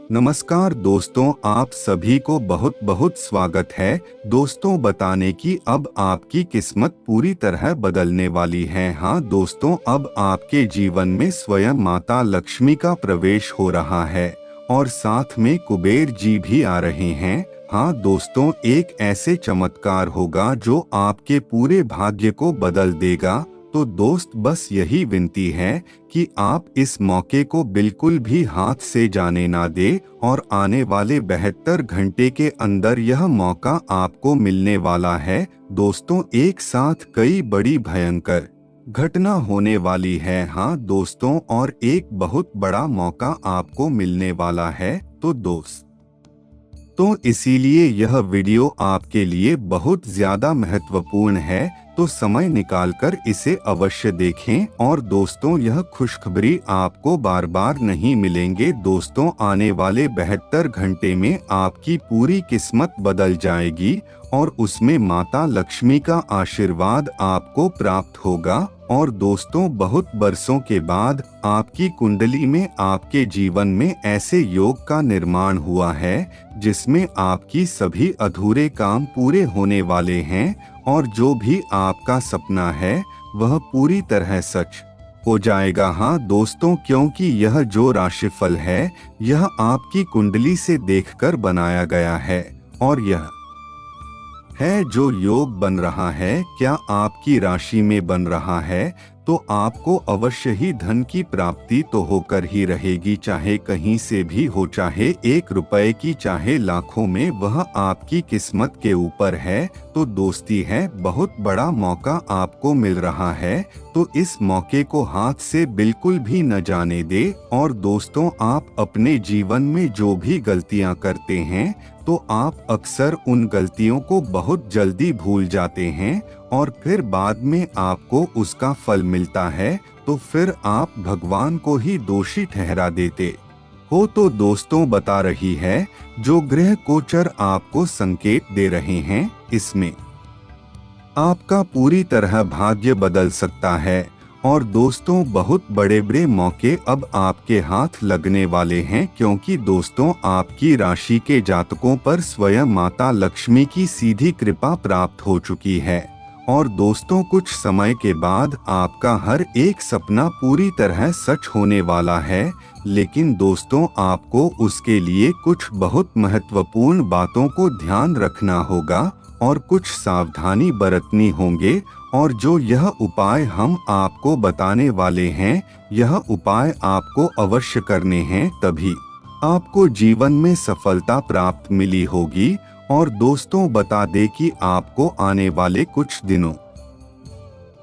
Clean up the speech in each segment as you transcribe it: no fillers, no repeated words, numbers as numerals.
नमस्कार दोस्तों, आप सभी को बहुत बहुत स्वागत है। दोस्तों, बताने की अब आपकी किस्मत पूरी तरह बदलने वाली है। हाँ दोस्तों, अब आपके जीवन में स्वयं माता लक्ष्मी का प्रवेश हो रहा है और साथ में कुबेर जी भी आ रहे हैं। हाँ दोस्तों, एक ऐसे चमत्कार होगा जो आपके पूरे भाग्य को बदल देगा। तो दोस्त, बस यही विनती है कि आप इस मौके को बिल्कुल भी हाथ से जाने ना दे और आने वाले 72 घंटे के अंदर यह मौका आपको मिलने वाला है। दोस्तों, एक साथ कई बड़ी भयंकर घटना होने वाली है। हाँ दोस्तों, और एक बहुत बड़ा मौका आपको मिलने वाला है। तो इसीलिए यह वीडियो आपके लिए बहुत ज्यादा महत्वपूर्ण है। तो समय निकालकर इसे अवश्य देखें। और दोस्तों, यह खुशखबरी आपको बार बार नहीं मिलेंगे। दोस्तों, आने वाले 72 घंटे में आपकी पूरी किस्मत बदल जाएगी और उसमें माता लक्ष्मी का आशीर्वाद आपको प्राप्त होगा। और दोस्तों, बहुत बरसों के बाद आपकी कुंडली में आपके जीवन में ऐसे योग का निर्माण हुआ है जिसमें आपकी सभी अधूरे काम पूरे होने वाले हैं और जो भी आपका सपना है वह पूरी तरह सच हो जाएगा। हाँ दोस्तों, क्योंकि यह जो राशिफल है यह आपकी कुंडली से देखकर बनाया गया है और यह है जो योग बन रहा है क्या आपकी राशि में बन रहा है, तो आपको अवश्य ही धन की प्राप्ति तो होकर ही रहेगी, चाहे कहीं से भी हो, चाहे 1 रुपए की, चाहे लाखों में, वह आपकी किस्मत के ऊपर है। तो दोस्ती है, बहुत बड़ा मौका आपको मिल रहा है, तो इस मौके को हाथ से बिल्कुल भी न जाने दे। और दोस्तों, आप अपने जीवन में जो भी गलतियां करते हैं तो आप अक्सर उन गलतियों को बहुत जल्दी भूल जाते हैं और फिर बाद में आपको उसका फल मिलता है तो फिर आप भगवान को ही दोषी ठहरा देते हो। तो दोस्तों, बता रही है जो ग्रह गोचर आपको संकेत दे रहे हैं, इसमें आपका पूरी तरह भाग्य बदल सकता है। और दोस्तों, बहुत बड़े बड़े मौके अब आपके हाथ लगने वाले हैं, क्योंकि दोस्तों, आपकी राशि के जातकों पर स्वयं माता लक्ष्मी की सीधी कृपा प्राप्त हो चुकी है। और दोस्तों, कुछ समय के बाद आपका हर एक सपना पूरी तरह सच होने वाला है। लेकिन दोस्तों, आपको उसके लिए कुछ बहुत महत्वपूर्ण बातों को ध्यान रखना होगा और कुछ सावधानी बरतनी होंगे। और जो यह उपाय हम आपको बताने वाले हैं, यह उपाय आपको अवश्य करने हैं, तभी आपको जीवन में सफलता प्राप्त मिली होगी। और दोस्तों, बता दे कि आपको आने वाले कुछ दिनों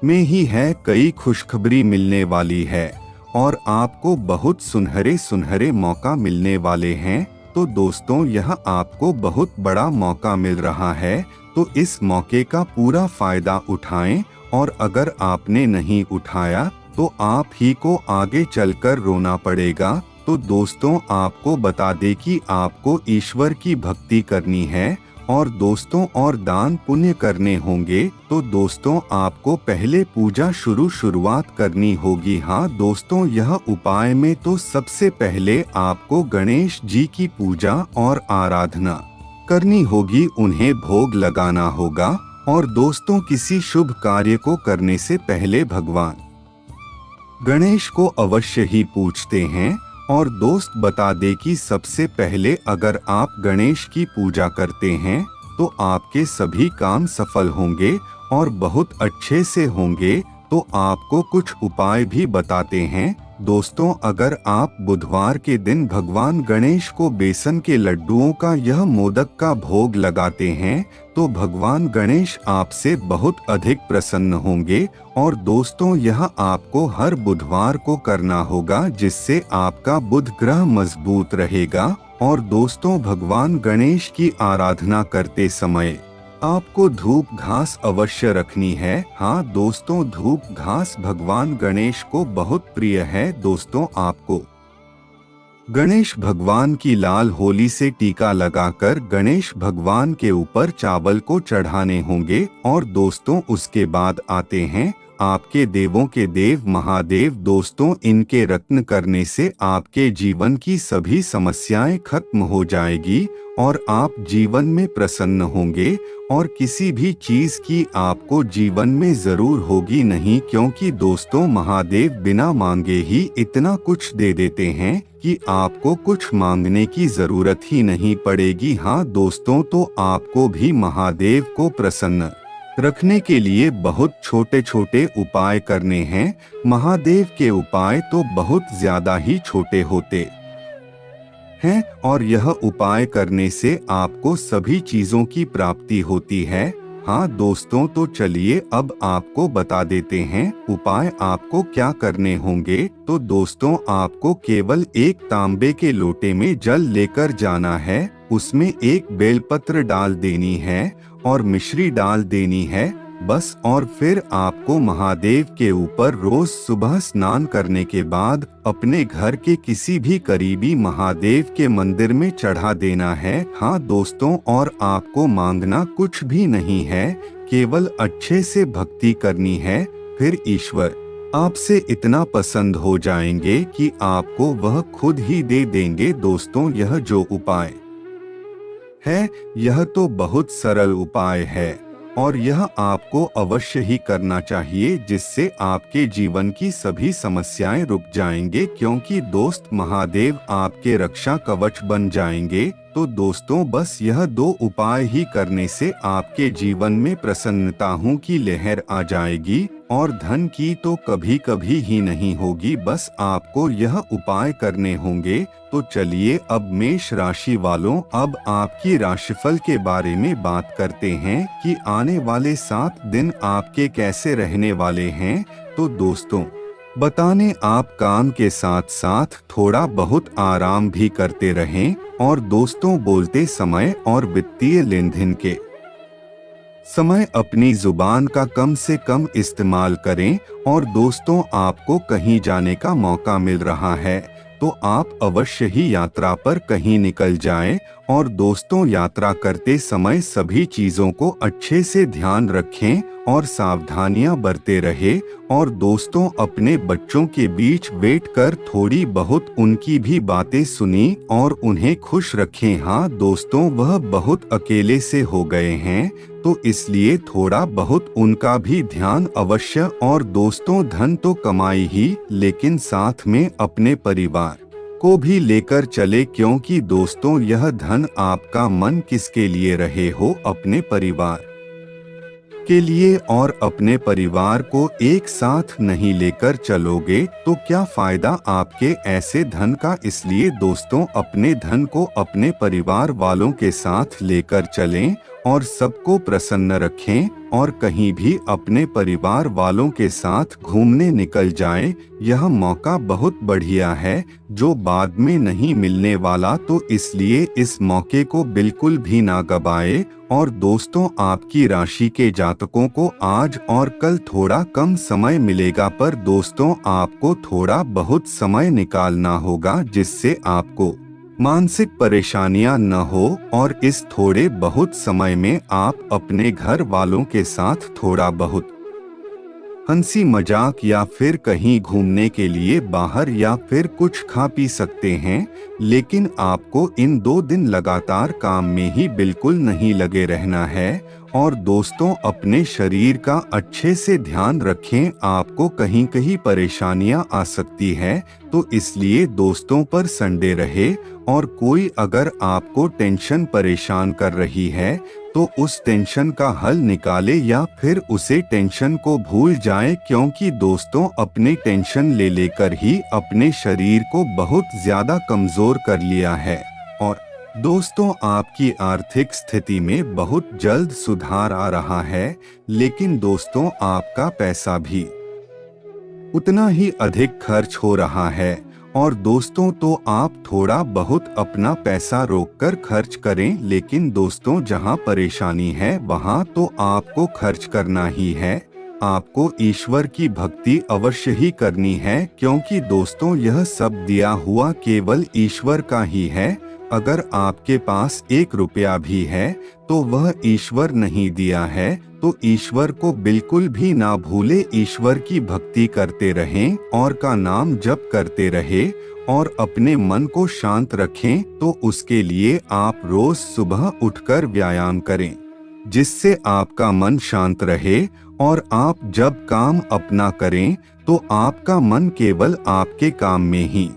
में ही है कई खुशखबरी मिलने वाली है और आपको बहुत सुनहरे सुनहरे मौका मिलने वाले हैं। तो दोस्तों, यह आपको बहुत बड़ा मौका मिल रहा है, तो इस मौके का पूरा फायदा उठाएं। और अगर आपने नहीं उठाया तो आप ही को आगे चलकर रोना पड़ेगा। तो दोस्तों, आपको बता दे कि आपको ईश्वर की भक्ति करनी है और दोस्तों और दान पुण्य करने होंगे। तो दोस्तों, आपको पहले पूजा शुरुआत करनी होगी। हाँ दोस्तों, यह उपाय में तो सबसे पहले आपको गणेश जी की पूजा और आराधना करनी होगी, उन्हें भोग लगाना होगा। और दोस्तों, किसी शुभ कार्य को करने से पहले भगवान गणेश को अवश्य ही पूजते हैं। और दोस्त, बता दे कि सबसे पहले अगर आप गणेश की पूजा करते हैं तो आपके सभी काम सफल होंगे और बहुत अच्छे से होंगे। तो आपको कुछ उपाय भी बताते हैं। दोस्तों, अगर आप बुधवार के दिन भगवान गणेश को बेसन के लड्डुओं का यह मोदक का भोग लगाते हैं तो भगवान गणेश आपसे बहुत अधिक प्रसन्न होंगे। और दोस्तों, यह आपको हर बुधवार को करना होगा, जिससे आपका बुध ग्रह मजबूत रहेगा। और दोस्तों, भगवान गणेश की आराधना करते समय आपको धूप घास अवश्य रखनी है। हाँ दोस्तों, धूप घास भगवान गणेश को बहुत प्रिय है। दोस्तों, आपको गणेश भगवान की लाल होली से टीका लगाकर गणेश भगवान के ऊपर चावल को चढ़ाने होंगे। और दोस्तों, उसके बाद आते हैं आपके देवों के देव महादेव। दोस्तों, इनके रत्न करने से आपके जीवन की सभी समस्याएं खत्म हो जाएगी और आप जीवन में प्रसन्न होंगे और किसी भी चीज की आपको जीवन में जरूर होगी नहीं, क्योंकि दोस्तों महादेव बिना मांगे ही इतना कुछ दे देते हैं कि आपको कुछ मांगने की जरूरत ही नहीं पड़ेगी। हाँ दोस्तों, तो आपको भी महादेव को प्रसन्न रखने के लिए बहुत छोटे छोटे उपाय करने हैं। महादेव के उपाय तो बहुत ज्यादा ही छोटे होते हैं और यह उपाय करने से आपको सभी चीजों की प्राप्ति होती है। हाँ दोस्तों, तो चलिए अब आपको बता देते हैं उपाय आपको क्या करने होंगे। तो दोस्तों, आपको केवल एक तांबे के लोटे में जल लेकर जाना है, उसमें एक बेलपत्र डाल देनी है और मिश्री डाल देनी है बस। और फिर आपको महादेव के ऊपर रोज सुबह स्नान करने के बाद अपने घर के किसी भी करीबी महादेव के मंदिर में चढ़ा देना है। हाँ दोस्तों, और आपको मांगना कुछ भी नहीं है, केवल अच्छे से भक्ति करनी है। फिर ईश्वर आपसे इतना पसंद हो जाएंगे कि आपको वह खुद ही दे देंगे। दोस्तों, यह जो उपाय है यह तो बहुत सरल उपाय है और यह आपको अवश्य ही करना चाहिए, जिससे आपके जीवन की सभी समस्याएं रुक जाएंगे, क्योंकि दोस्त महादेव आपके रक्षा कवच बन जाएंगे। तो दोस्तों, बस यह दो उपाय ही करने से आपके जीवन में प्रसन्नता की लहर आ जाएगी और धन की तो कभी कभी ही नहीं होगी। बस आपको यह उपाय करने होंगे। तो चलिए अब मेष राशि वालों, अब आपकी राशिफल के बारे में बात करते हैं कि आने वाले 7 दिन आपके कैसे रहने वाले हैं। तो दोस्तों, बताने आप काम के साथ साथ थोड़ा बहुत आराम भी करते रहें और दोस्तों, बोलते समय और वित्तीय लेनदेन के समय अपनी जुबान का कम से कम इस्तेमाल करें। और दोस्तों, आपको कहीं जाने का मौका मिल रहा है तो आप अवश्य ही यात्रा पर कहीं निकल जाएं। और दोस्तों, यात्रा करते समय सभी चीजों को अच्छे से ध्यान रखें और सावधानियां बरते रहे। और दोस्तों, अपने बच्चों के बीच बैठकर थोड़ी बहुत उनकी भी बातें सुनी और उन्हें खुश रखें। हाँ दोस्तों, वह बहुत अकेले से हो गए हैं तो इसलिए थोड़ा बहुत उनका भी ध्यान अवश्य। और दोस्तों, धन तो कमाई ही, लेकिन साथ में अपने परिवार को भी लेकर चले, क्योंकि दोस्तों यह धन आपका मन किसके लिए रहे हो, अपने परिवार के लिए। और अपने परिवार को एक साथ नहीं लेकर चलोगे तो क्या फायदा आपके ऐसे धन का। इसलिए दोस्तों, अपने धन को अपने परिवार वालों के साथ लेकर चलें और सबको प्रसन्न रखें और कहीं भी अपने परिवार वालों के साथ घूमने निकल जाएं। यह मौका बहुत बढ़िया है जो बाद में नहीं मिलने वाला, तो इसलिए इस मौके को बिल्कुल भी ना गवाएं। और दोस्तों, आपकी राशि के जातकों को आज और कल थोड़ा कम समय मिलेगा, पर दोस्तों आपको थोड़ा बहुत समय निकालना होगा जिससे आपको मानसिक परेशानियां न हो। और इस थोड़े बहुत समय में आप अपने घर वालों के साथ थोड़ा बहुत हंसी मजाक या फिर कहीं घूमने के लिए बाहर या फिर कुछ खा पी सकते हैं। लेकिन आपको इन 2 दिन लगातार काम में ही बिल्कुल नहीं लगे रहना है। और दोस्तों, अपने शरीर का अच्छे से ध्यान रखें, आपको कहीं कहीं परेशानियां आ सकती है तो इसलिए दोस्तों पर संडे रहे। और कोई अगर आपको टेंशन परेशान कर रही है तो उस टेंशन का हल निकाले या फिर उसे टेंशन को भूल जाए, क्योंकि दोस्तों अपने टेंशन ले लेकर ही अपने शरीर को बहुत ज्यादा कमजोर कर लिया है। और दोस्तों, आपकी आर्थिक स्थिति में बहुत जल्द सुधार आ रहा है, लेकिन दोस्तों आपका पैसा भी उतना ही अधिक खर्च हो रहा है। और दोस्तों, तो आप थोड़ा बहुत अपना पैसा रोककर खर्च करें, लेकिन दोस्तों जहां परेशानी है वहां तो आपको खर्च करना ही है। आपको ईश्वर की भक्ति अवश्य ही करनी है, क्योंकि दोस्तों यह सब दिया हुआ केवल ईश्वर का ही है। अगर आपके पास 1 रुपया भी है तो वह ईश्वर नहीं दिया है, तो ईश्वर को बिल्कुल भी ना भूले, ईश्वर की भक्ति करते रहें और का नाम जप करते रहे और अपने मन को शांत रखें। तो उसके लिए आप रोज सुबह उठकर व्यायाम करें, जिससे आपका मन शांत रहे और आप जब काम अपना करें तो आपका मन केवल आपके काम में ही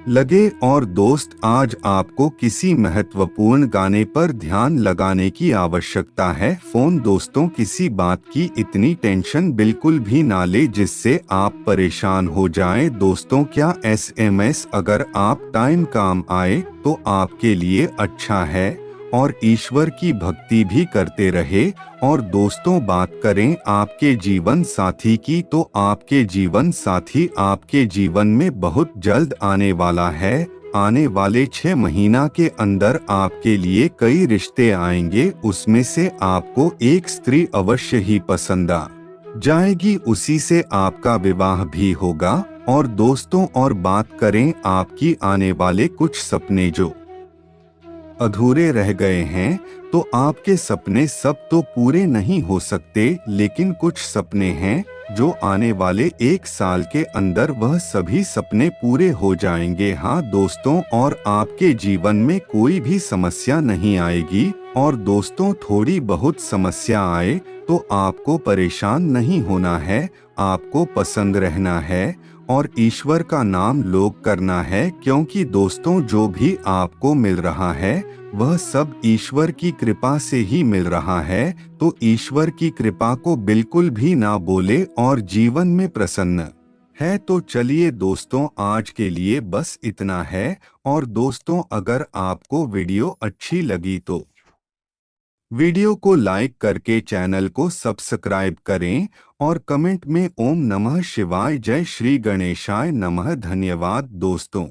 लगे। और दोस्त, आज आपको किसी महत्वपूर्ण गाने पर ध्यान लगाने की आवश्यकता है। फोन दोस्तों, किसी बात की इतनी टेंशन बिल्कुल भी ना ले जिससे आप परेशान हो जाएं। दोस्तों, क्या एसएमएस अगर आप टाइम काम आए तो आपके लिए अच्छा है, और ईश्वर की भक्ति भी करते रहे। और दोस्तों, बात करें आपके जीवन साथी की, तो आपके जीवन साथी आपके जीवन में बहुत जल्द आने वाला है। आने वाले 6 महीना के अंदर आपके लिए कई रिश्ते आएंगे, उसमें से आपको एक स्त्री अवश्य ही पसंद आ जाएगी, उसी से आपका विवाह भी होगा। और दोस्तों, और बात करें आपकी आने वाले कुछ सपने जो अधूरे रह गए हैं, तो आपके सपने सब तो पूरे नहीं हो सकते, लेकिन कुछ सपने हैं जो आने वाले 1 साल के अंदर वह सभी सपने पूरे हो जाएंगे। हाँ दोस्तों, और आपके जीवन में कोई भी समस्या नहीं आएगी। और दोस्तों, थोड़ी बहुत समस्या आए तो आपको परेशान नहीं होना है, आपको पसंद रहना है और ईश्वर का नाम लोग करना है, क्योंकि दोस्तों, जो भी आपको मिल रहा है वह सब ईश्वर की कृपा से ही मिल रहा है। तो ईश्वर की कृपा को बिल्कुल भी ना बोले और जीवन में प्रसन्न है। तो चलिए दोस्तों, आज के लिए बस इतना है। और दोस्तों, अगर आपको वीडियो अच्छी लगी तो वीडियो को लाइक करके चैनल को सब्सक्राइब करें और कमेंट में ओम नमः शिवाय, जय श्री गणेशाय नमः। धन्यवाद दोस्तों।